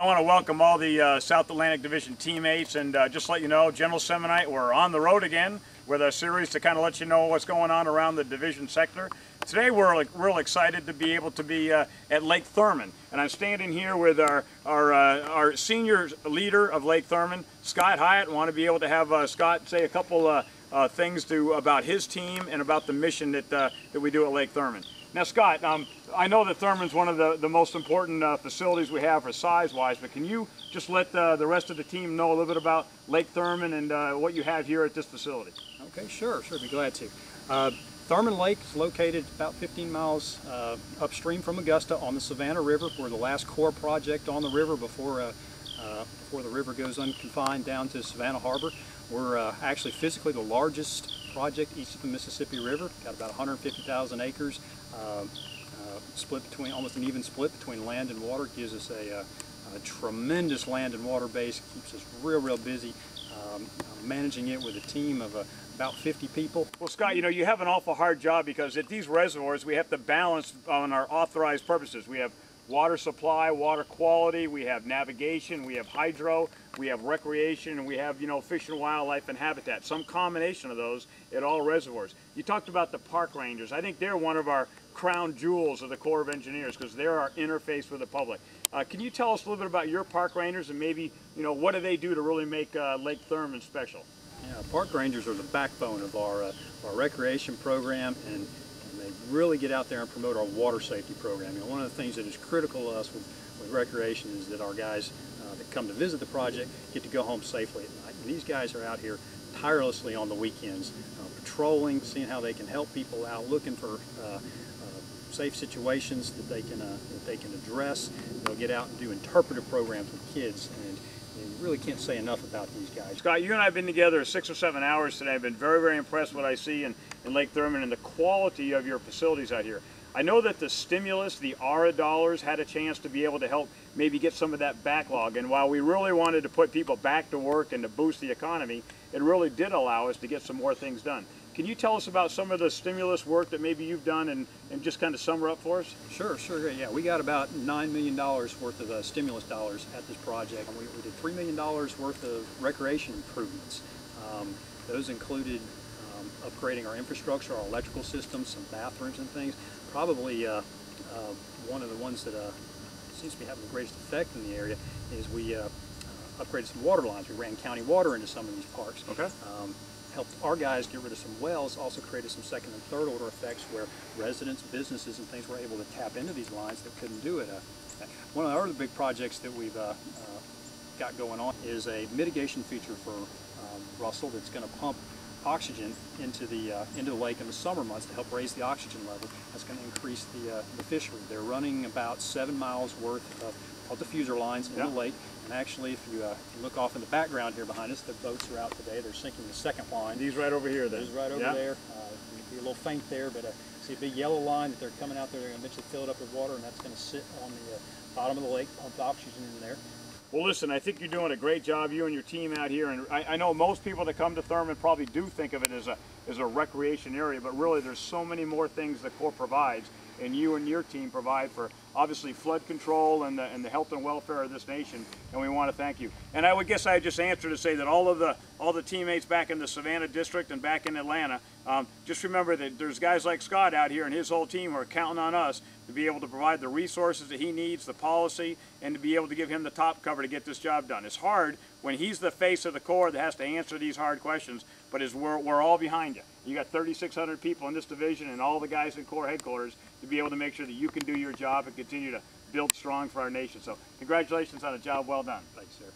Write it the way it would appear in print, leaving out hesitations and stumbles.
I want to welcome all the South Atlantic Division teammates and just let you know, General Semonite, we're on the road again with a series to kind of let you know what's going on around the division sector. Today we're real excited to be able to be at Lake Thurmond, and I'm standing here with our senior leader of Lake Thurmond, Scott Hyatt. I want to be able to have Scott say a couple things about his team and about the mission that we do at Lake Thurmond. Now, Scott, I know that Thurmond's one of the most important facilities we have for size-wise, but can you just let the rest of the team know a little bit about Lake Thurmond and what you have here at this facility? Okay, sure, be glad to. Thurmond Lake is located about 15 miles upstream from Augusta on the Savannah River. We're the last core project on the river before the river goes unconfined down to Savannah Harbor. We're actually physically the largest project east of the Mississippi River. Got about 150,000 acres, split between, almost an even split between land and water. Gives us a tremendous land and water base. Keeps us real busy. Managing it with a team of about 50 people. Well, Scott, you know, you have an awful hard job because at these reservoirs we have to balance on our authorized purposes. We have water supply, water quality, we have navigation, we have hydro, we have recreation, and we have, you know, fish and wildlife and habitat. Some combination of those at all reservoirs. You talked about the park rangers. I think they're one of our crown jewels of the Corps of Engineers because they're our interface with the public. Can you tell us a little bit about your park rangers and maybe, you know, what do they do to really make Lake Thurmond special? Yeah, park rangers are the backbone of our recreation program, and they really get out there and promote our water safety program. You know, one of the things that is critical to us with recreation is that our guys that come to visit the project get to go home safely at night. And these guys are out here tirelessly on the weekends, patrolling, seeing how they can help people out, looking for safe situations that they can address. They'll get out and do interpretive programs with kids, and you really can't say enough about these guys. Scott, you and I have been together 6 or 7 hours today. I've been very impressed with what I see in Lake Thurmond and the quality of your facilities out here. I know that the stimulus, the ARA dollars, had a chance to be able to help maybe get some of that backlog, and while we really wanted to put people back to work and to boost the economy, it really did allow us to get some more things done. Can you tell us about some of the stimulus work that maybe you've done and just kind of sum her up for us? Sure. Yeah, we got about $9 million worth of stimulus dollars at this project. We did $3 million worth of recreation improvements. Those included upgrading our infrastructure, our electrical systems, some bathrooms and things. Probably one of the ones that seems to be having the greatest effect in the area is we upgraded some water lines. We ran county water into some of these parks. Okay. Helped our guys get rid of some wells, also created some second and third order effects where residents, businesses, and things were able to tap into these lines that couldn't do it. One of the other big projects that we've got going on is a mitigation feature for Russell that's going to pump oxygen into the lake in the summer months to help raise the oxygen level. That's going to increase the fishery. They're running about 7 miles worth of diffuser lines in the lake. And actually, if you look off in the background here behind us, the boats are out today. They're sinking the second line. These right over here then? These right over there. You can be a little faint there, but see a big yellow line that they're coming out there. They're going to eventually fill it up with water, and that's going to sit on the bottom of the lake, pump oxygen in there. Well, listen, I think you're doing a great job, you and your team out here, and I know most people that come to Thurmond probably do think of it as a recreation area, but really there's so many more things the Corps provides, and you and your team provide for obviously flood control and the health and welfare of this nation, and we want to thank you. And I would guess I just answered to say that all the teammates back in the Savannah district and back in Atlanta, just remember that there's guys like Scott out here and his whole team who are counting on us to be able to provide the resources that he needs, the policy, and to be able to give him the top cover to get this job done. It's hard when he's the face of the Corps that has to answer these hard questions, but we're all behind you. You got 3,600 people in this division and all the guys in Corps headquarters to be able to make sure that you can do your job and continue to build strong for our nation. So congratulations on a job well done. Thanks, sir.